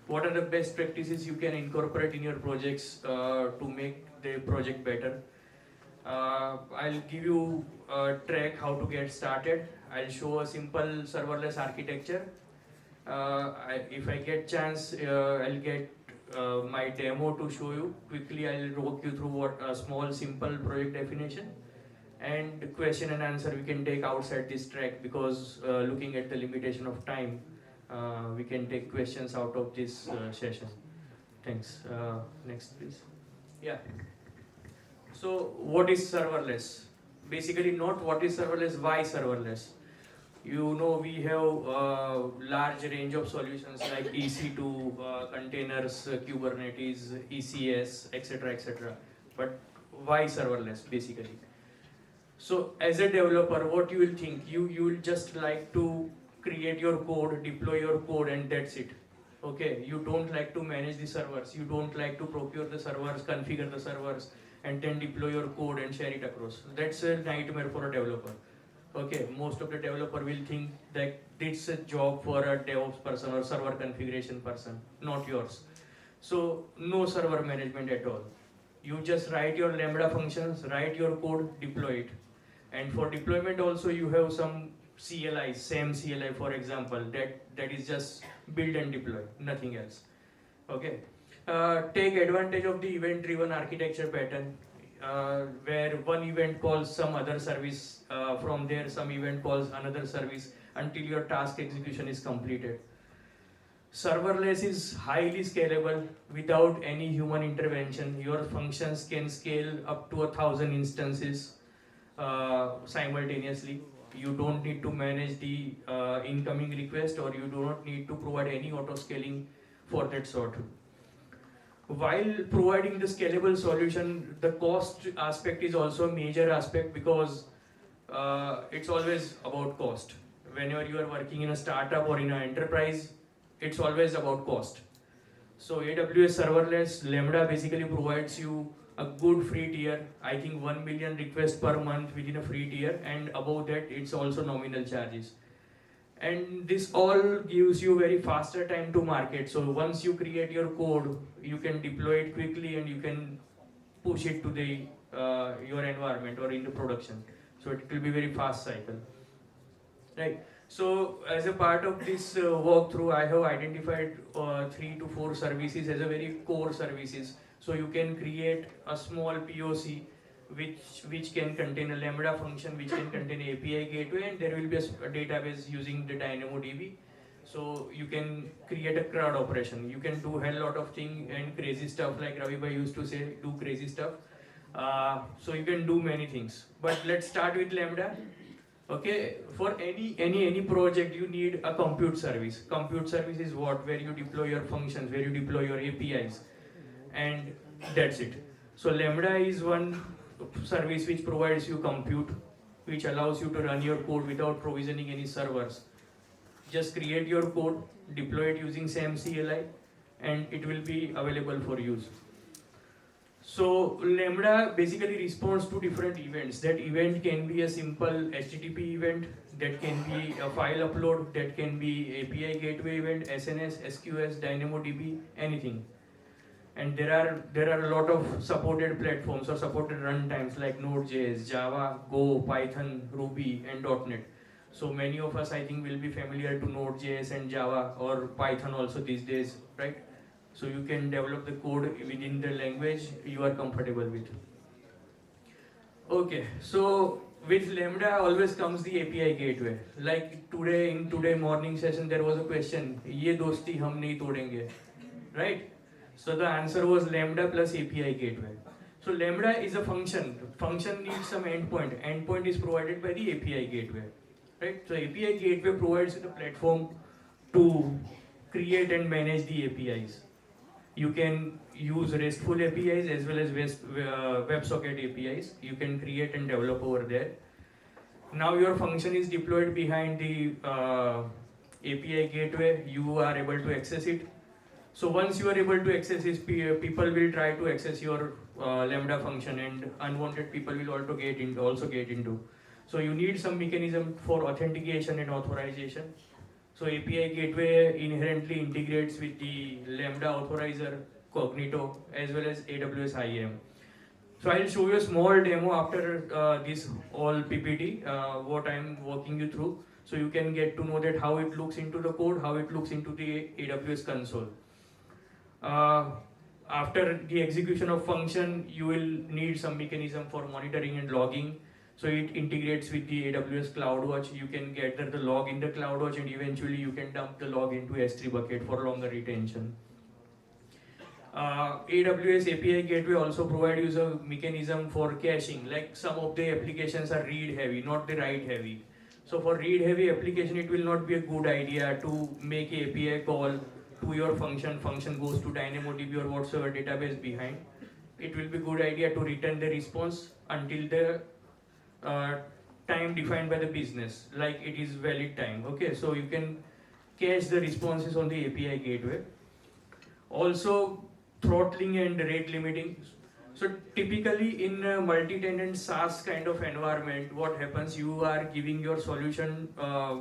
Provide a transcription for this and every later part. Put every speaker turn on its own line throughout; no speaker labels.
what are the best practices you can incorporate in your projects to make the project better. I'll give you a track how to get started. I'll show a simple serverless architecture. If I get chance, I'll get my demo to show you. Quickly, I'll walk you through what a small simple project definition and question and answer we can take outside this track, because looking at the limitation of time, we can take questions out of this session. Thanks. Next, please. Yeah. So, what is serverless? Basically, not what is serverless, why serverless? You know, we have a large range of solutions like EC2, containers, Kubernetes, ECS, etc., etc. But why serverless, basically? So, as a developer, what you will think? You will just like to create your code, deploy your code, and that's it. Okay, you don't like to manage the servers, you don't like to procure the servers, configure the servers, and then deploy your code and share it across. That's a nightmare for a developer. Okay, most of the developer will think that it's a job for a DevOps person or server configuration person, not yours. So no server management at all. You just write your Lambda functions, write your code, deploy it. And for deployment also you have some CLI, same CLI for example, that is just build and deploy, nothing else. Okay. Take advantage of the event-driven architecture pattern, where one event calls some other service, from there some event calls another service until your task execution is completed. Serverless is highly scalable without any human intervention. Your functions can scale up to 1,000 instances simultaneously. You don't need to manage the incoming request, or you do not need to provide any auto scaling for that sort. While providing the scalable solution, the cost aspect is also a major aspect, because it's always about cost. Whenever you are working in a startup or in an enterprise, it's always about cost. So AWS Serverless Lambda basically provides you a good free tier. I think 1 million requests per month within a free tier, and above that it's also nominal charges. And this all gives you very faster time to market. So once you create your code, you can deploy it quickly and you can push it to the your environment or into production. So it will be very fast cycle, right? So as a part of this walkthrough, I have identified 3 to 4 services as a very core services. So you can create a small POC which can contain a Lambda function, which can contain API gateway, and there will be a database using the DynamoDB. So you can create a CRUD operation. You can do a hell lot of things and crazy stuff, like Ravi bhai used to say, do crazy stuff. So you can do many things. But let's start with Lambda. Okay, for any project you need a compute service. Compute service is what? Where you deploy your functions, where you deploy your APIs, and that's it. So Lambda is one service which provides you compute, which allows you to run your code without provisioning any servers. Just create your code, deploy it using same CLI, and it will be available for use. So Lambda basically responds to different events. That event can be a simple HTTP event, that can be a file upload, that can be API gateway event, SNS, SQS, DynamoDB, anything. And there are a lot of supported platforms or supported runtimes like Node.js, Java, Go, Python, Ruby, and .NET. So many of us, I think, will be familiar to Node.js and Java or Python also these days, right? So you can develop the code within the language you are comfortable with. Okay, so with Lambda always comes the API gateway. Like today, in today morning session, there was a question, "Ye dosti hum nahi todenge," right? So the answer was Lambda plus API gateway. So Lambda is a function. Function needs some endpoint. Endpoint is provided by the API gateway, right? So API gateway provides the platform to create and manage the APIs. You can use RESTful APIs as well as WebSocket APIs. You can create and develop over there. Now your function is deployed behind the API gateway. You are able to access it. So once you are able to access this, people will try to access your Lambda function, and unwanted people will also get into. So you need some mechanism for authentication and authorization. So API gateway inherently integrates with the Lambda authorizer, Cognito, as well as AWS IAM. So I'll show you a small demo after this all PPT, what I'm walking you through. So you can get to know that how it looks into the code, how it looks into the AWS console. Uh, After the execution of function, you will need some mechanism for monitoring and logging. So it integrates with the AWS CloudWatch. You can gather the log in the CloudWatch and eventually you can dump the log into S3 bucket for longer retention. AWS API Gateway also provides you a mechanism for caching. Like some of the applications are read heavy, not the write heavy. So for read heavy application, it will not be a good idea to make a API call to your function. Function goes to DynamoDB or whatsoever database behind. It will be good idea to return the response until the uh, time defined by the business, like it is valid time. Okay, so you can cache the responses on the API gateway. Also, throttling and rate limiting. So typically in a multi-tenant SaaS kind of environment, what happens, you are giving your solution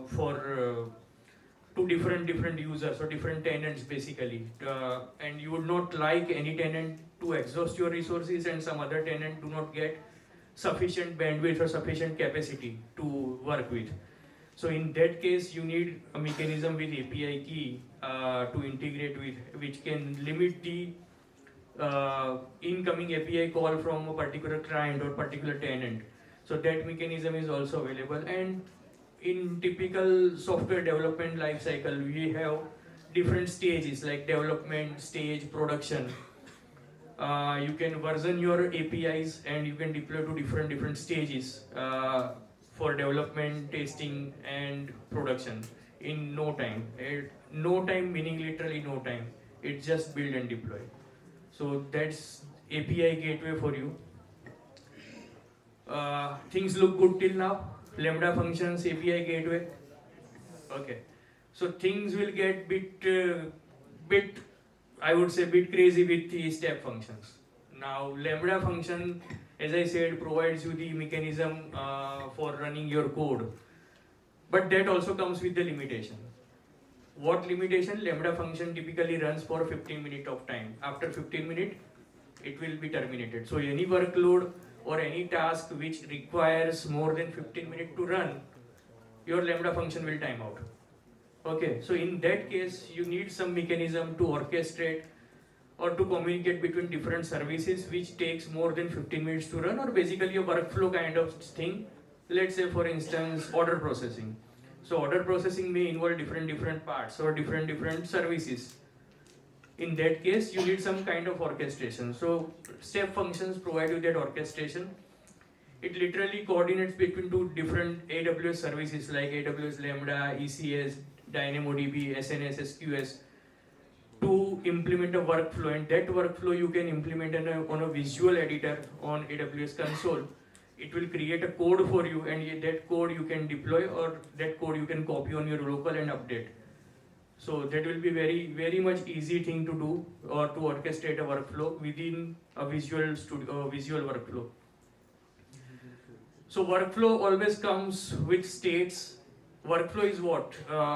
for to different users or different tenants basically, and you would not like any tenant to exhaust your resources and some other tenant do not get sufficient bandwidth or sufficient capacity to work with. So in that case, you need a mechanism with API key to integrate with, which can limit the incoming API call from a particular client or particular tenant. So that mechanism is also available. And in typical software development lifecycle, we have different stages like development stage, production. You can version your APIs and you can deploy to different stages for development, testing, and production in no time. No time meaning literally no time. It's just build and deploy. So that's API gateway for you. Things look good till now. Lambda functions, API gateway. Okay. So things will get bit I would say bit crazy with the step functions. Now Lambda function, as I said, provides you the mechanism for running your code. But that also comes with the limitation. What limitation? Lambda function typically runs for 15 minutes of time. After 15 minutes, it will be terminated. So any workload or any task which requires more than 15 minutes to run, your Lambda function will time out. Okay, so in that case, you need some mechanism to orchestrate or to communicate between different services which takes more than 15 minutes to run, or basically a workflow kind of thing. Let's say for instance, order processing. So order processing may involve different parts or different services. In that case, you need some kind of orchestration. So step functions provide you that orchestration. It literally coordinates between two different AWS services like AWS Lambda, ECS, DynamoDB, SNS, SQS to implement a workflow, and that workflow you can implement on a visual editor on AWS console. It will create a code for you, and that code you can deploy or that code you can copy on your local and update. So that will be very much easy thing to do or to orchestrate a workflow within a visual workflow. So workflow always comes with states. Workflow is what?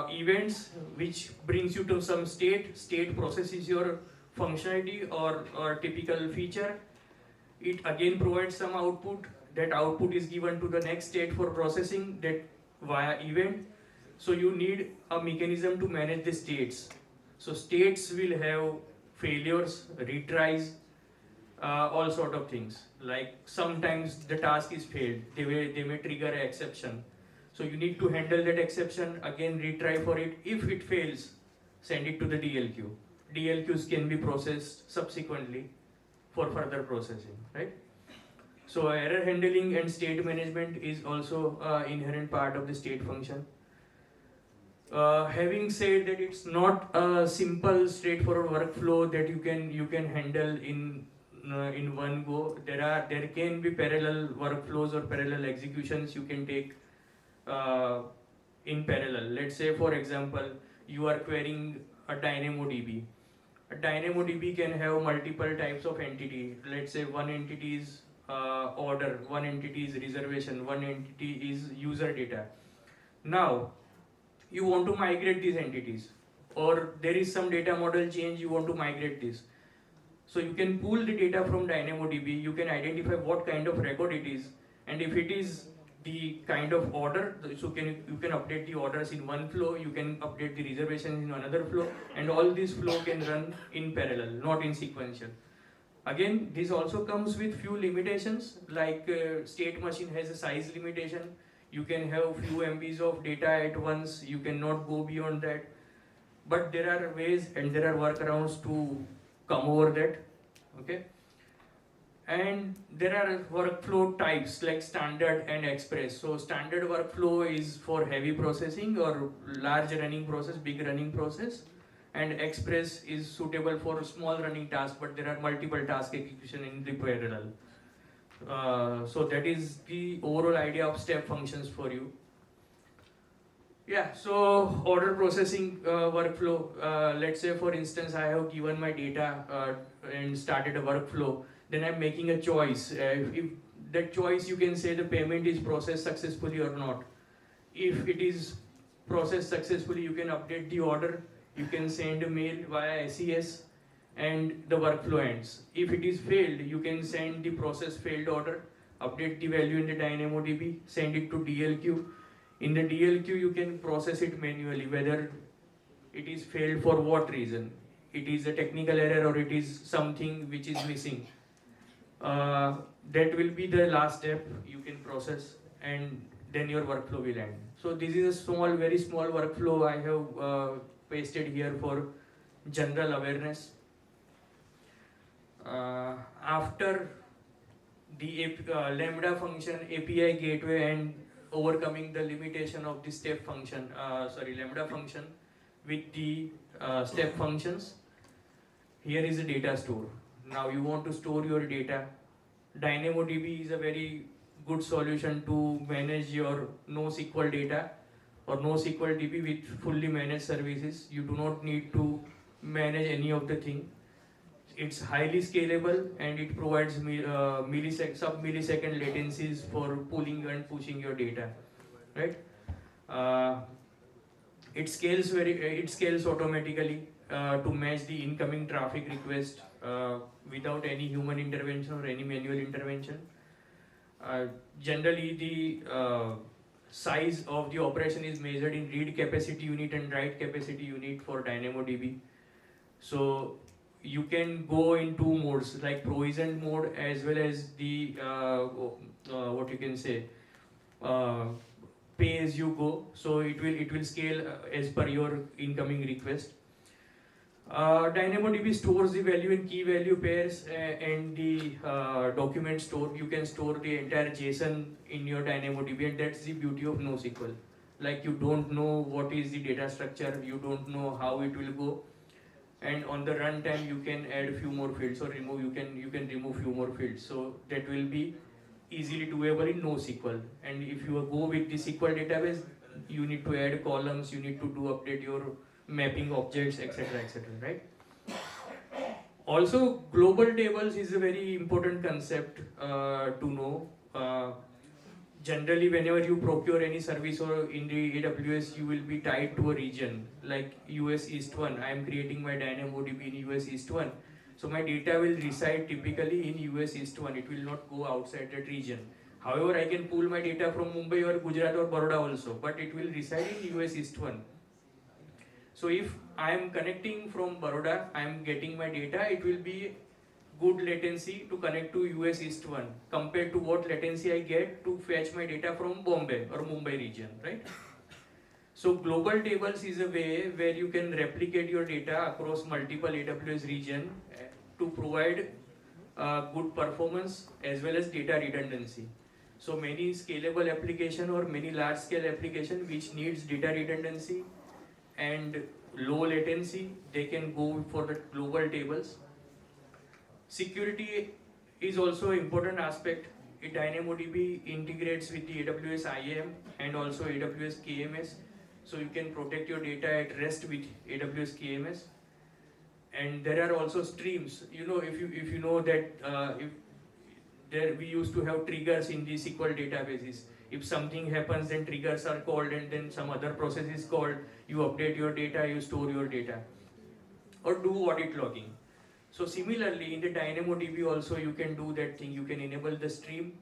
Events which brings you to some state. State processes your functionality or typical feature. It again provides some output. That output is given to the next state for processing that via event. So you need a mechanism to manage the states. So states will have failures, retries, all sort of things. Like sometimes the task is failed. They may trigger an exception. So you need to handle that exception, again retry for it. If it fails, send it to the DLQ. DLQs can be processed subsequently for further processing, right? So error handling and state management is also inherent part of the state function. Having said that, it's not a simple, straightforward workflow that you can handle in one go. There can be parallel workflows or parallel executions you can take in parallel. Let's say, for example, you are querying a DynamoDB. A DynamoDB can have multiple types of entity. Let's say one entity is order, one entity is reservation, one entity is user data. Now, you want to migrate these entities, or there is some data model change, you want to migrate this. So you can pull the data from DynamoDB, you can identify what kind of record it is, and if it is the kind of order, so you can update the orders in one flow, you can update the reservations in another flow, and all this flow can run in parallel, not in sequential. Again, this also comes with few limitations, like state machine has a size limitation. You can have few MBs of data at once, you cannot go beyond that. But there are ways and there are workarounds to come over that. Okay. And there are workflow types like standard and express. So standard workflow is for heavy processing or large running process, big running process. And express is suitable for small running tasks, but there are multiple task execution in the parallel. So that is the overall idea of step functions for you. Yeah, so order processing workflow. Let's say for instance, I have given my data and started a workflow. Then I'm making a choice. If that choice, you can say the payment is processed successfully or not. If it is processed successfully, you can update the order. You can send a mail via SES and the workflow ends. If it is failed, you can send the process failed order, update the value in the DynamoDB, send it to DLQ. In the DLQ, you can process it manually, whether it is failed for what reason. It is a technical error or it is something which is missing. That will be the last step you can process, and then your workflow will end. So this is a small, very small workflow I have pasted here for general awareness. After the Lambda function, API gateway, and overcoming the limitation of the step function, Lambda function with the step functions, here is a data store. Now you want to store your data. DynamoDB is a very good solution to manage your NoSQL data or NoSQL DB with fully managed services. You do not need to manage any of the thing. It's highly scalable and it provides sub-millisecond latencies for pulling and pushing your data, right? It scales automatically to match the incoming traffic request without any human intervention or any manual intervention. Generally, the size of the operation is measured in read capacity unit and write capacity unit for DynamoDB. So you can go in two modes, like provisioned mode as well as the what you can say pay as you go. So it will scale as per your incoming request. DynamoDB stores the value in key value pairs and the document store. You can store the entire JSON in your DynamoDB, and that's the beauty of NoSQL. Like, you don't know what is the data structure, you don't know how it will go, and on the runtime you can add a few more fields or remove. You can remove few more fields. So that will be easily doable in NoSQL. And if you go with the SQL database, you need to add columns, you need to update your mapping objects, etc., right? Also, global tables is a very important concept to know. Generally, whenever you procure any service or in the AWS, you will be tied to a region, like US East 1. I am creating my DynamoDB in US East 1. So my data will reside typically in US East 1. It will not go outside that region. However, I can pull my data from Mumbai or Gujarat or Baroda also, but it will reside in US East 1. So if I am connecting from Baroda, I am getting my data, it will be good latency to connect to US East 1 compared to what latency I get to fetch my data from Bombay or Mumbai region, right? So global tables is a way where you can replicate your data across multiple AWS region to provide good performance as well as data redundancy. So many scalable application or many large scale application which needs data redundancy and low latency, they can go for the global tables. Security is also an important aspect. DynamoDB integrates with the AWS IAM and also AWS KMS, so you can protect your data at rest with AWS KMS. And there are also streams. You know, if you know that we used to have triggers in the SQL databases. If something happens, then triggers are called and then some other process is called. You update your data, you store your data, or do audit logging. So similarly, in the DynamoDB also you can do that thing. You can enable the stream.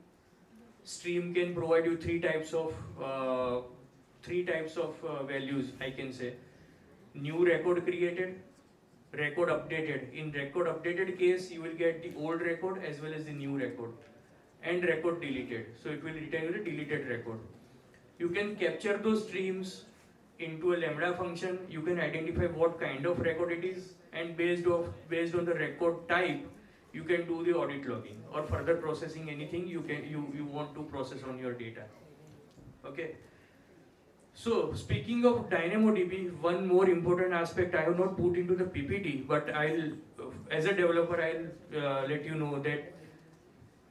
Stream can provide you three types of values, I can say. New record created, record updated. In record updated case, you will get the old record as well as the new record, and record deleted. So it will return you the deleted record. You can capture those streams into a Lambda function. You can identify what kind of record it is, and based on the record type, you can do the audit logging or further processing anything you want to process on your data. Okay. So speaking of DynamoDB, one more important aspect I have not put into the PPT, but as a developer, I'll let you know that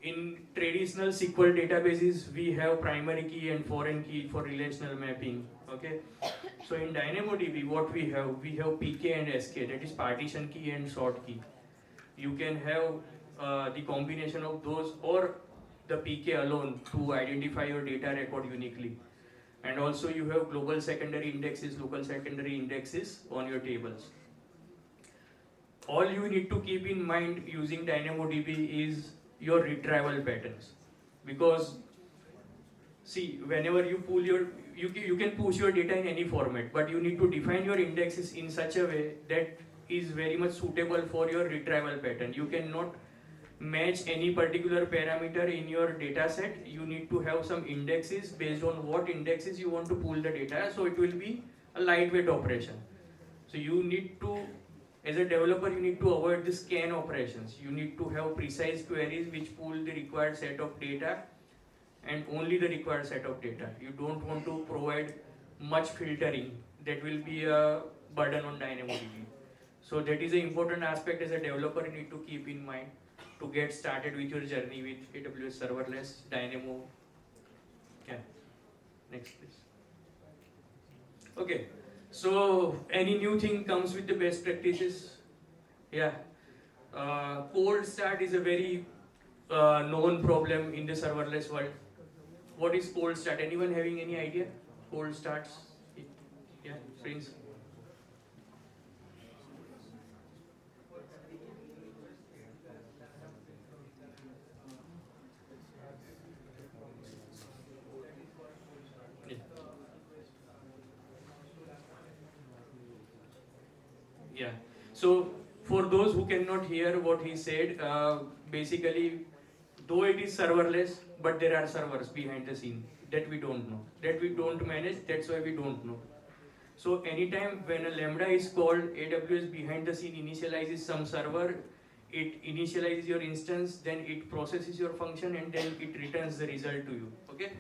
in traditional SQL databases, we have primary key and foreign key for relational mapping. Okay. So in DynamoDB, what we have PK and SK, that is partition key and sort key. You can have the combination of those or the PK alone to identify your data record uniquely. And also you have global secondary indexes, local secondary indexes on your tables. All you need to keep in mind using DynamoDB is your retrieval patterns. Because see, whenever you pull you can push your data in any format, but you need to define your indexes in such a way that is very much suitable for your retrieval pattern. You cannot match any particular parameter in your data set. You need to have some indexes based on what indexes you want to pull the data, so it will be a lightweight operation. So you need to, as a developer, you need to avoid the scan operations. You need to have precise queries which pull the required set of data and only the required set of data. You don't want to provide much filtering. That will be a burden on DynamoDB. So that is an important aspect as a developer you need to keep in mind to get started with your journey with AWS Serverless, Dynamo. Yeah, next please. Okay, so any new thing comes with the best practices. Yeah, cold start is a very known problem in the serverless world. What is cold start? Anyone having any idea? Cold starts? Yeah, Prince. Yeah. So for those who cannot hear what he said, basically, though it is serverless, but there are servers behind the scene that we don't know, that we don't manage. That's why we don't know. So anytime when a Lambda is called, AWS behind the scene initializes some server. It initializes your instance, then it processes your function, and then it returns the result to you. Okay.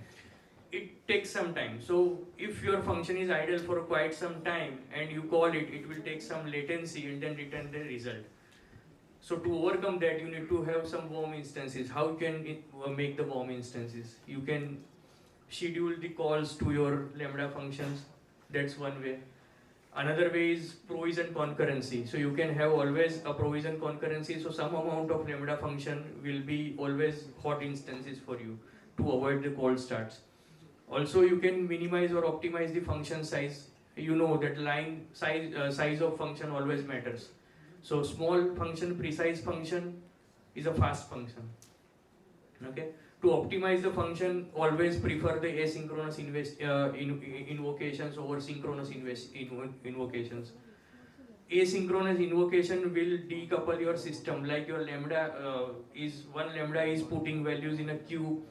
It takes some time. So if your function is idle for quite some time and you call it, it will take some latency and then return the result. So to overcome that, you need to have some warm instances. How can it make the warm instances? You can schedule the calls to your Lambda functions. That's one way. Another way is provision concurrency. So you can have always a provision concurrency. So some amount of Lambda function will be always hot instances for you to avoid the cold starts. Also, you can minimize or optimize the function size. You know that line size of function always matters. So small function, precise function is a fast function. Okay. To optimize the function, always prefer the asynchronous invocations over synchronous invocations. Asynchronous invocation will decouple your system. Like your Lambda one Lambda is putting values in a queue.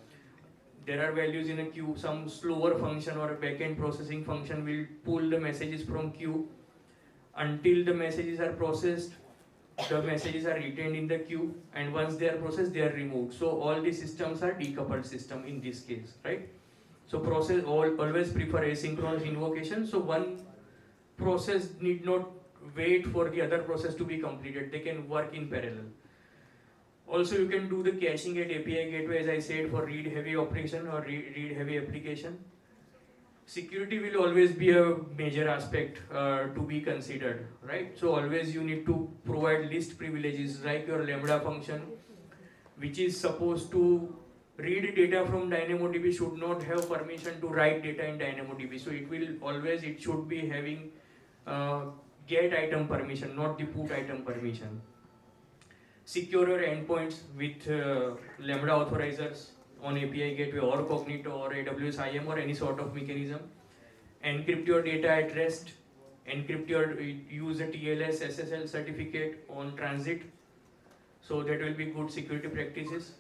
There are values in a queue. Some slower function or a backend processing function will pull the messages from queue. Until the messages are processed, the messages are retained in the queue, and once they are processed, they are removed. So all the systems are decoupled system in this case, right? So always prefer asynchronous invocation. So one process need not wait for the other process to be completed. They can work in parallel. Also, you can do the caching at API gateway, as I said, for read-heavy operation or read-heavy application. Security will always be a major aspect to be considered, right? So always you need to provide least privileges, like your Lambda function, which is supposed to read data from DynamoDB should not have permission to write data in DynamoDB. So it should be having uh, get item permission, not the put item permission. Secure your endpoints with Lambda authorizers on API gateway or Cognito or AWS IAM or any sort of mechanism. Encrypt your data at rest. Use a TLS SSL certificate on transit. So that will be good security practices.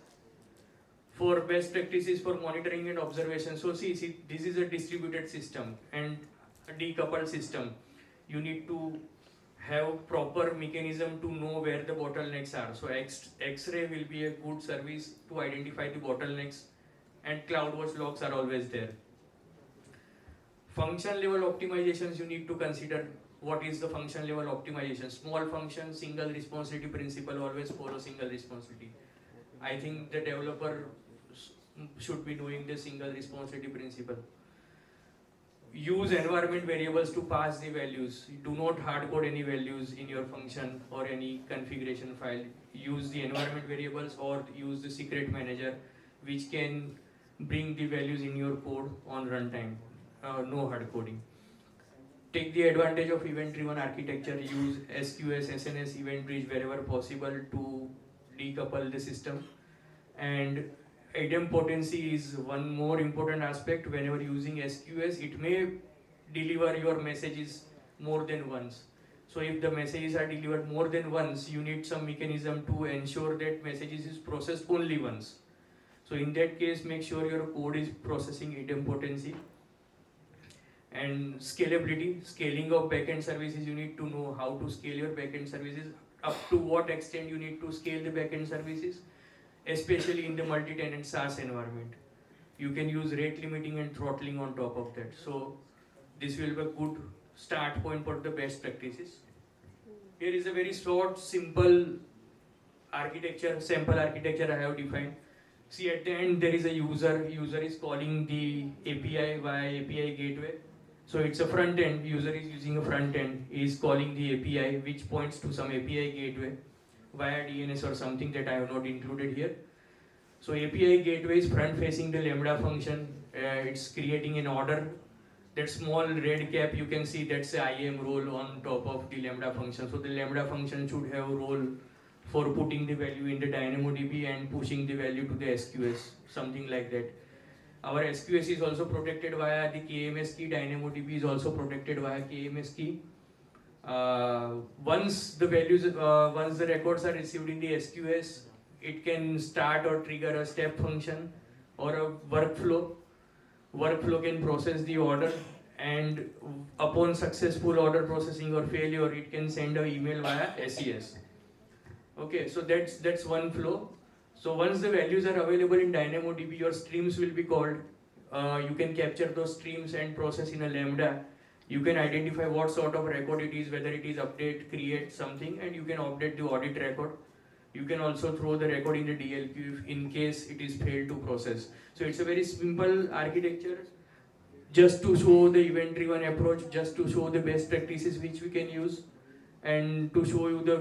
For best practices for monitoring and observation. So see, this is a distributed system and a decoupled system. You need to have proper mechanism to know where the bottlenecks are. So X-ray will be a good service to identify the bottlenecks, and CloudWatch logs are always there. Function level optimizations, you need to consider what is the function level optimization. Small function, single responsibility principle, always follow single responsibility. I think the developer should be doing the single responsibility principle. Use environment variables to pass the values. Do not hardcode any values in your function or any configuration file. Use the environment variables or use the secret manager, which can bring the values in your code on runtime. No hard coding. Take the advantage of event-driven architecture. Use SQS, SNS, event bridge wherever possible to decouple the system. And idempotency is one more important aspect. Whenever using SQS, it may deliver your messages more than once. So if the messages are delivered more than once, you need some mechanism to ensure that messages is processed only once. So in that case, make sure your code is processing idempotency. And scalability, scaling of backend services, you need to know how to scale your backend services, up to what extent you need to scale the backend services, especially in the multi-tenant SaaS environment. You can use rate limiting and throttling on top of that. So this will be a good start point for the best practices. Here is a very short, simple architecture, sample architecture I have defined. See, at the end there is a user is calling the API via API gateway. So it's a front end, user is using a front end, is calling the API which points to some API gateway via DNS or something that I have not included here. So API gateway is front facing the Lambda function, it's creating an order. That small red cap you can see, that's the IAM role on top of the Lambda function. So the Lambda function should have a role for putting the value in the DynamoDB and pushing the value to the SQS, something like that. Our SQS is also protected via the KMS key. DynamoDB is also protected via KMS key. Once the records are received in the SQS, it can start or trigger a step function or a workflow. Workflow can process the order, and upon successful order processing or failure, it can send an email via SES. Okay, so that's one flow. So once the values are available in DynamoDB, your streams will be called. You can capture those streams and process in a Lambda. You can identify what sort of record it is, whether it is update, create something, and you can update the audit record. You can also throw the record in the DLQ in case it is failed to process. So it's a very simple architecture, just to show the event-driven approach, just to show the best practices which we can use, and to show you the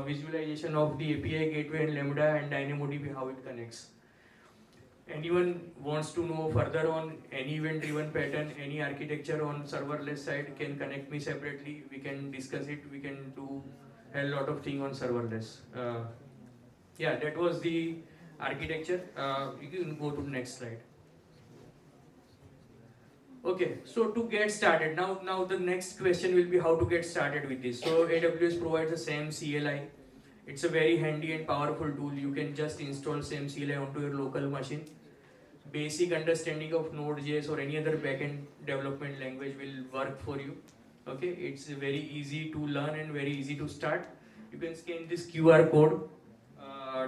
visualization of the API gateway and Lambda and DynamoDB, how it connects. Anyone wants to know further on any event-driven pattern, any architecture on serverless side, can connect me separately. We can discuss it. We can do a lot of things on serverless. Yeah, that was the architecture. You can go to the next slide. Okay, so to get started, now the next question will be how to get started with this. So AWS provides the same CLI. It's a very handy and powerful tool. You can just install same CLI onto your local machine. Basic understanding of Node.js or any other backend development language will work for you. Okay, it's very easy to learn and very easy to start. You can scan this QR code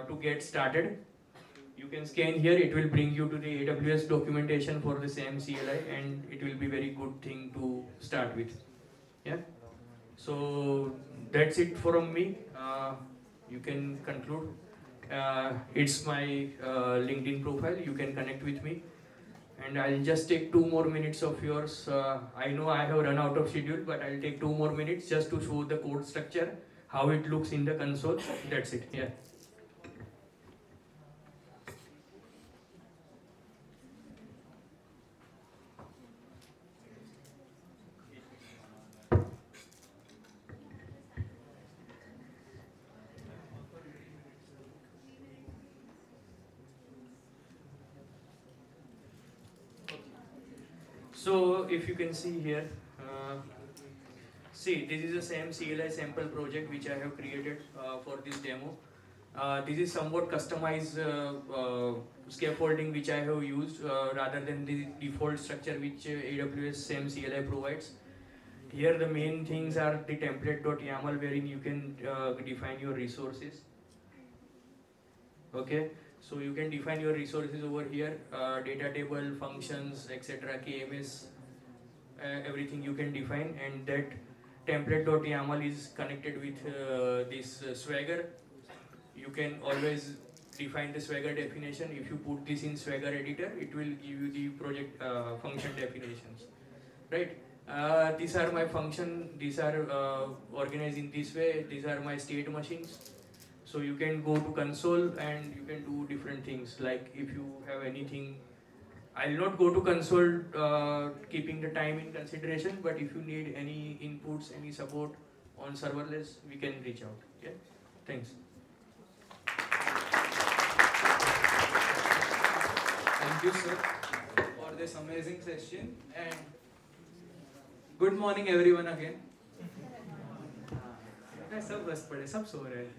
to get started. You can scan here, it will bring you to the AWS documentation for the same CLI, and it will be very good thing to start with. Yeah. So that's it from me. You can conclude. It's my LinkedIn profile. You can connect with me. And I'll just take 2 more minutes of yours. I know I have run out of schedule, but I'll take 2 more minutes just to show the code structure, how it looks in the console. That's it. Yeah. So if you can see here, see this is the same CLI sample project which I have created for this demo. This is somewhat customized scaffolding which I have used rather than the default structure which AWS same CLI provides. Here the main things are the template.yaml wherein you can define your resources. Okay, so you can define your resources over here, data table, functions, etc., KMS, everything you can define, and that template.yaml is connected with this Swagger. You can always define the Swagger definition. If you put this in Swagger editor, it will give you the project function definitions, right? These are my function, these are organized in this way, these are my state machines. So you can go to console and you can do different things, like if you have anything, I'll not go to console keeping the time in consideration, but if you need any inputs, any support on serverless, we can reach out. Okay, thanks.
Thank you, sir, for this amazing session, and good morning everyone again. सब बस पड़े, सब सो रहे हैं.